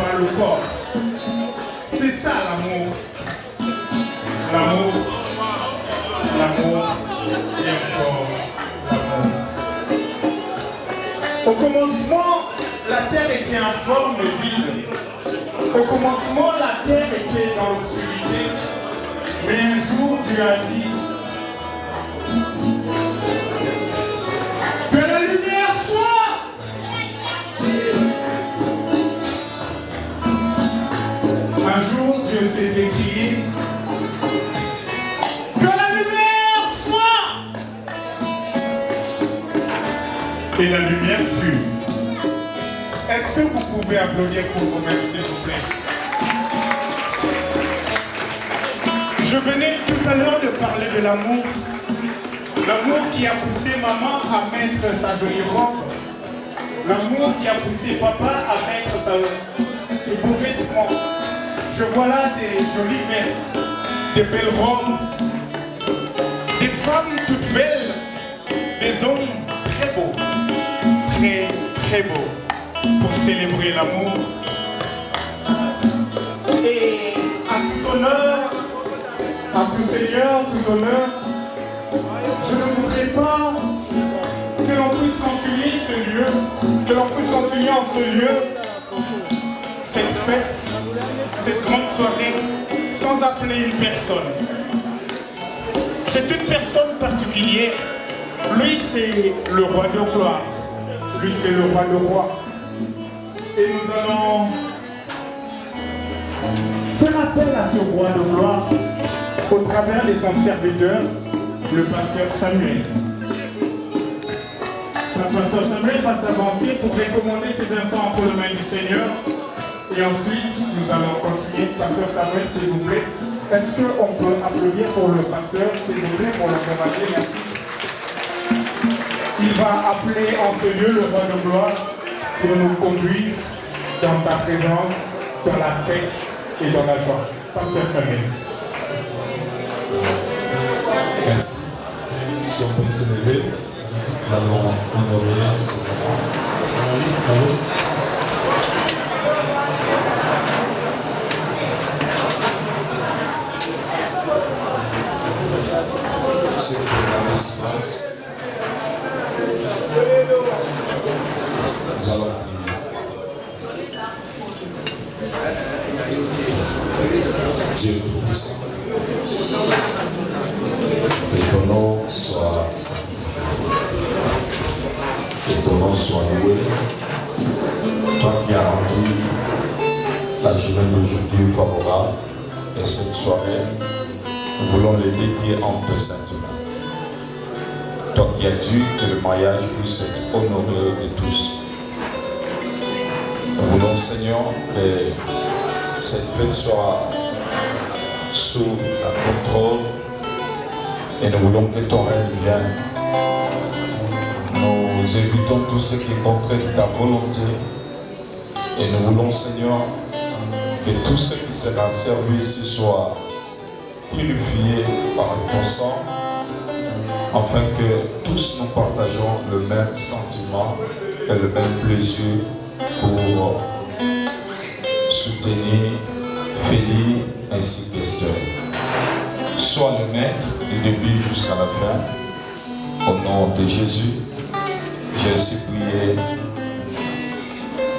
par le corps. C'est ça l'amour. L'amour, l'amour et encore l'amour. Au commencement, la terre était en forme vide. Au commencement, la terre était dans l'obscurité. Mais un jour, Dieu a dit que la lumière soit. Un jour, Dieu s'est écrié que la lumière soit. Et la lumière fut. Est-ce que vous pouvez applaudir pour vous-même, s'il vous plaît? Je venais tout à l'heure de parler de l'amour. L'amour qui a poussé maman à mettre sa jolie robe. L'amour qui a poussé papa à mettre ses beaux vêtements. Je vois là des jolies vestes, des belles robes, des femmes toutes belles, des hommes très beaux, très très beaux, pour célébrer l'amour. Et à tout honneur, à tout Seigneur, tout honneur, je ne voudrais pas que l'on puisse continuer ce lieu, que l'on puisse continuer en ce lieu, cette fête, cette grande soirée, sans appeler une personne. C'est une personne particulière. Lui, c'est le roi de gloire. Lui, c'est le roi de rois. Et nous allons faire appel à ce roi de gloire au travers de son serviteur, le pasteur Samuel. Pasteur Samuel va s'avancer pour recommander ces instants entre les mains du Seigneur. Et ensuite, nous allons continuer. Pasteur Samuel, s'il vous plaît. Est-ce qu'on peut applaudir pour le pasteur, s'il vous plaît, pour l'accompagner? Merci. Il va appeler en ce lieu le roi de gloire pour nous conduire dans sa présence, dans la fête et dans la joie. Pasteur Samuel. Merci. Si on peut se lever, nous allons honorer ce moment. C'est pour la espace. Nous allons prier. Dieu tout-puissant, que ton nom soit sanctifié, que ton nom soit loué. Toi qui as rendu la journée d'aujourd'hui favorable et cette soirée, nous voulons les dédier en peu saintement. Toi qui as dit que le mariage puisse être honoré de tous. Nous voulons, Seigneur, que cette fête soit sous la contrôle et nous voulons que ton règne vienne. Nous évitons tout ce qui est contraire ta volonté et nous voulons, Seigneur, que tout ce qui sera servi ici soit purifié par ton sang, afin que tous nous partageons le même sentiment et le même plaisir pour soutenir Félix ainsi que Esther. Sois le maître du début jusqu'à la fin. Au nom de Jésus, j'ai ainsi prié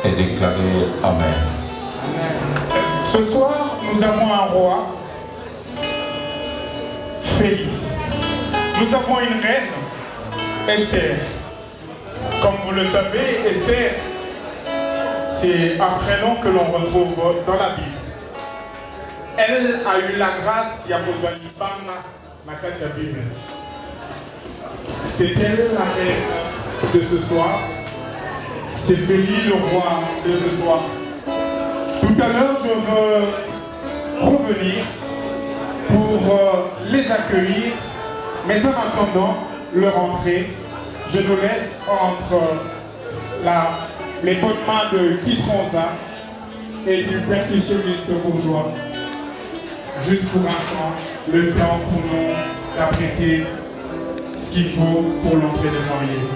et déclaré Amen. Ce soir, nous avons un roi, Félix. Nous avons une reine, Esther. Comme vous le savez, Esther, c'est un prénom que l'on retrouve dans la Bible. Elle a eu la grâce, c'est elle la reine de ce soir. C'est Félix le roi de ce soir. Tout à l'heure, je veux revenir pour les accueillir. Mais en attendant leur entrée, je nous laisse entre les bonnes mains de Guy Tronza et du percussionniste bourgeois. Juste pour l'instant, le temps pour nous d'apprêter ce qu'il faut pour l'entrée des mariés.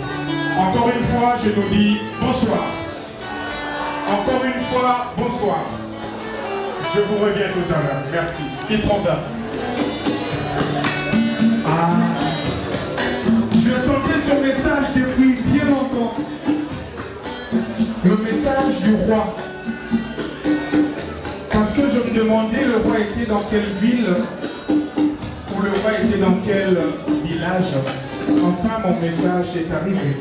Encore une fois, je nous dis bonsoir. Encore une fois, bonsoir. Je vous reviens tout à l'heure. Merci. Qui prend ça? J'attendais ce message depuis bien longtemps. Le message du roi. Parce que je me demandais, le roi était dans quelle ville ou le roi était dans quel village. Enfin, mon message est arrivé.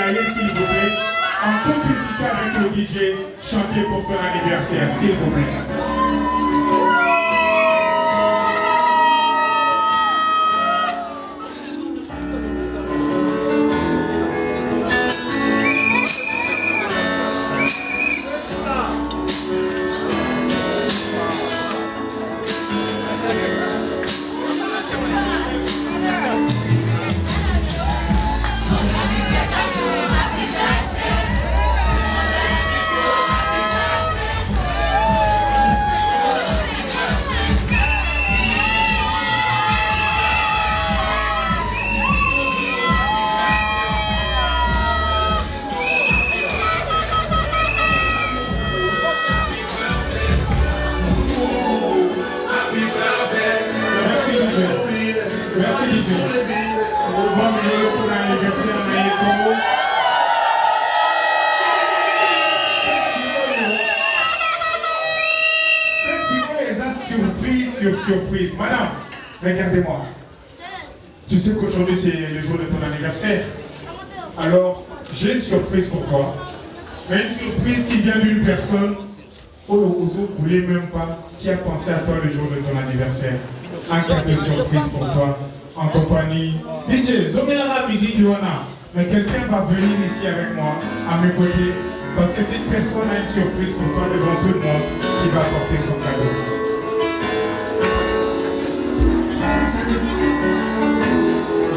S'il vous plaît, en complicité avec le DJ, chanter pour son anniversaire, s'il vous plaît. Merci Dieu. Bon milieu pour l'anniversaire Naïko. Surprise sur surprise. Madame, regardez-moi. Tu sais qu'aujourd'hui c'est le jour de ton anniversaire. Alors, j'ai une surprise pour toi. Mais une surprise qui vient d'une personne aux autres ne voulez même pas, qui a pensé à toi le jour de ton anniversaire. Un cadeau de surprise pour toi, en compagnie. DJ, Zomélara musique Luana. Mais quelqu'un va venir ici avec moi, à mes côtés, parce que cette personne a une surprise pour toi devant tout le monde qui va apporter son cadeau.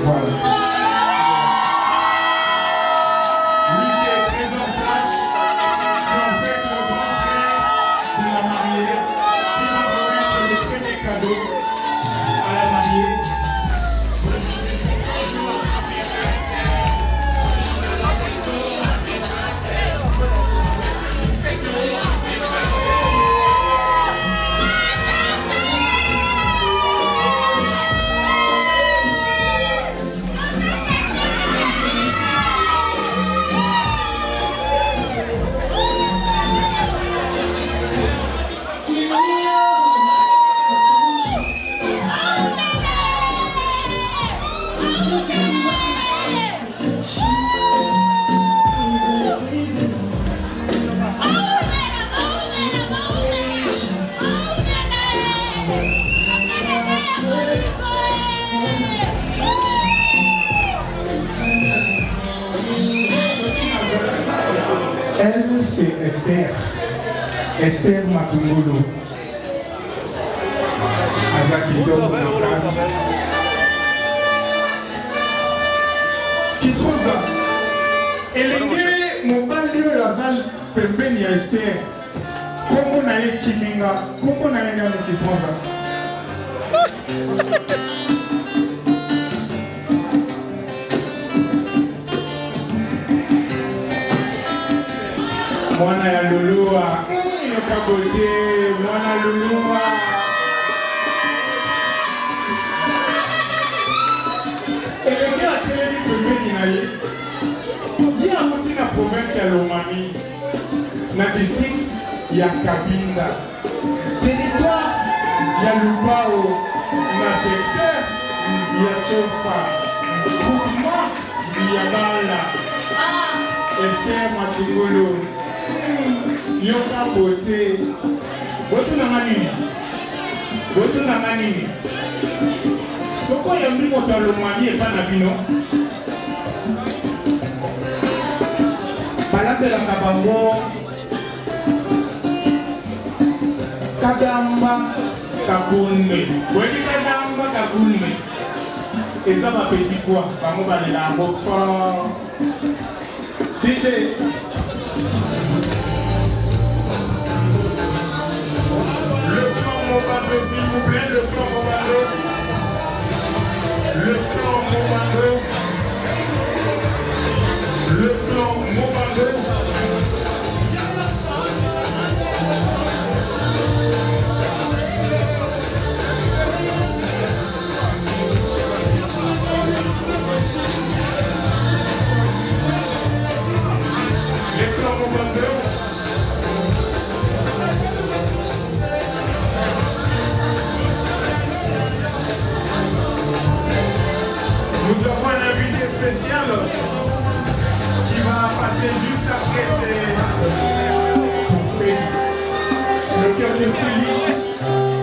Voilà. Lui, c'est le trésor flash. C'est en fait le grand frère de la mariée qui va remettre le premier cadeau à la mariée. c'est Esther. Esther Matungolo. Azakito Mounakas. Kitroza. Elenge mobali oyo azali pembeni ya Esther. Kombo na ye Kiminga. Kombo na ye nani Kitroza? Mwana ya Lulua. Yokabote. Mwana Lulua. Elenge atelemi pembeni na ye. Ye amuti na province ya Lomami. Na district ya Kabinda. Territoire ya Lubao. Na secteur ya Chofa. Groupement ya Bala. Esther Matungolo. Yoka Bote. Bote na ngani? Bote na ngani? Soko ya mbi moto Lomami epa na bino. Balabelaka bango Kadamba Kakunme. Boyebi Kadamba Kakunme. Eza ba petit pois. Bango balela yango fort. DJ. Le clan Mobando, s'il vous plaît, le clan Mobando. Le clan Mobando. Le clan Mobando. Nous avons un invité spécial qui va passer juste après le cœur de Félix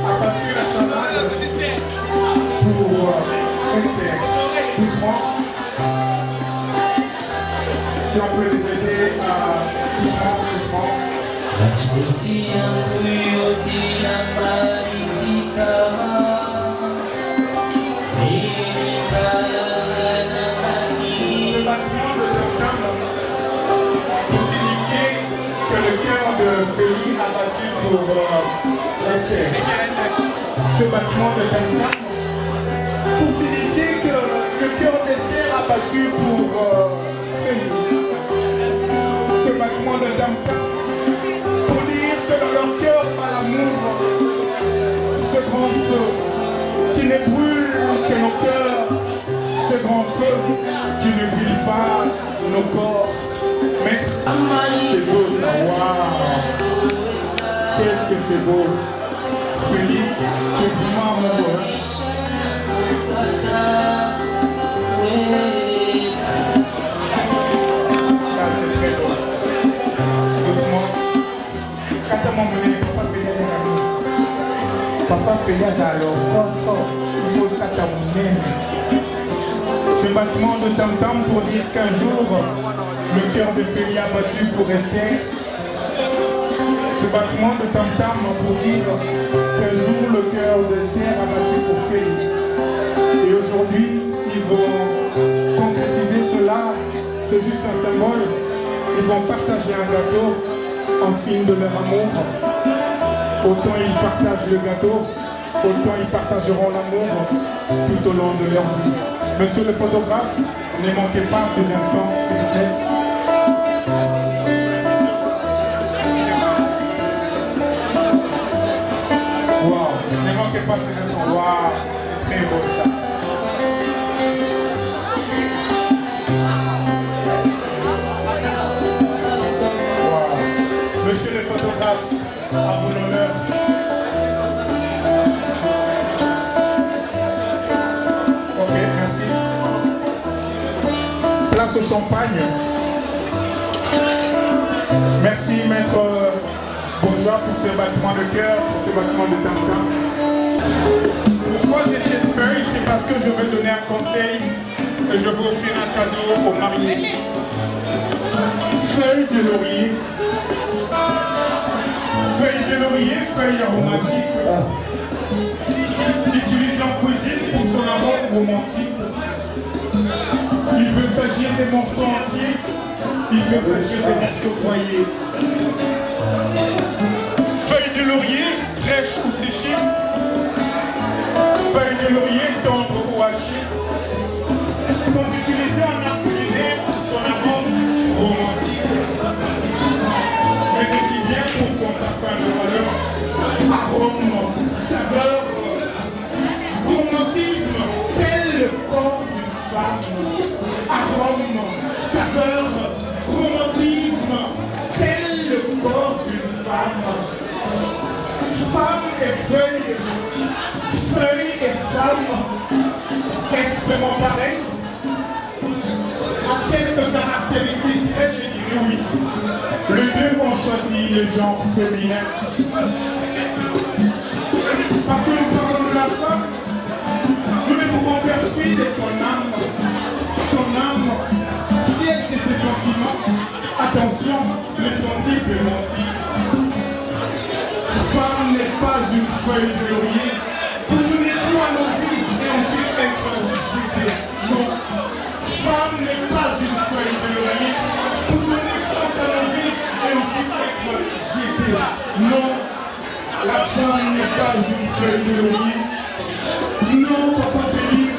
a battu la chamade pour Esther. Doucement. Si on peut les aider à doucement. Ce bâtiment de tam-tam pour signifier que le cœur de Félix a battu pour Esther. Ce bâtiment de tam-tam pour signifier que le cœur d'Esther a battu pour Félix. Ce bâtiment de tam-tam pour dire que dans leur cœur à l'amour, ce grand feu qui ne brûle que nos cœurs, ce grand feu qui ne brûle pas nos corps. Mais c'est beau ça, waouh! Qu'est-ce que c'est beau! Félix, tu es vraiment amoureux. Ça c'est très beau. Doucement. Quand tu m'as mené, papa Félix est ami. Papa Félix a alors il faut t'amener. Ce bâtiment de tam-tam pour dire qu'un jour, le cœur de Félix a battu pour Esther. Ce bâtiment de tam-tam pour dire qu'un jour, le cœur d'Esther a battu pour Félix. Et aujourd'hui, ils vont concrétiser cela. C'est juste un symbole. Ils vont partager un gâteau en signe de leur amour. Autant ils partagent le gâteau, autant ils partageront l'amour tout au long de leur vie. Monsieur le photographe, ne manquez pas ces instants, s'il vous plaît. Wow, ne manquez pas ces instants. Wow, c'est très beau ça. Wow. Monsieur le photographe, à vous l'honneur. Place au champagne. Merci maître Bourgeois pour ce bâtiment de cœur, pour ce bâtiment de tam-tam. Pourquoi j'ai cette feuille? C'est parce que je vais donner un conseil et je veux offrir un cadeau aux mariés. Feuille de laurier. Feuille de laurier, feuille aromatique. Utilisée en cuisine pour son arôme romantique. Il peut s'agir des morceaux entiers, il peut s'agir des morceaux broyés. Feuille de laurier, fraîche ou séchée. Feuilles de laurier, tendres ou hachées, sont utilisées en art culinaire pour son arôme romantique, mais aussi bien pour son parfum de valeur, arôme, saveur, romantisme, tel le corps d'une femme. Arôme, saveur, romantisme, tel le corps d'une femme. Femme et feuille, feuille et femme, est-ce vraiment pareil? À quelques caractéristiques près, je dirais oui. Les deux ont choisi le genre féminin. Parce que nous parlons de la femme, nous ne pouvons faire fi de son âme. Son âme, siège de ses sentiments. Attention, les sentiments peuvent mentir. Femme n'est pas une feuille de laurier pour donner tout à nos vies et ensuite être jetée. Non. Femme n'est pas une feuille de laurier pour donner sens à nos vies et ensuite être jetée. Non. La femme n'est pas une feuille de laurier. Non, papa Félix.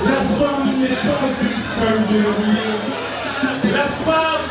La femme n'est pas une feuille de laurier. La femme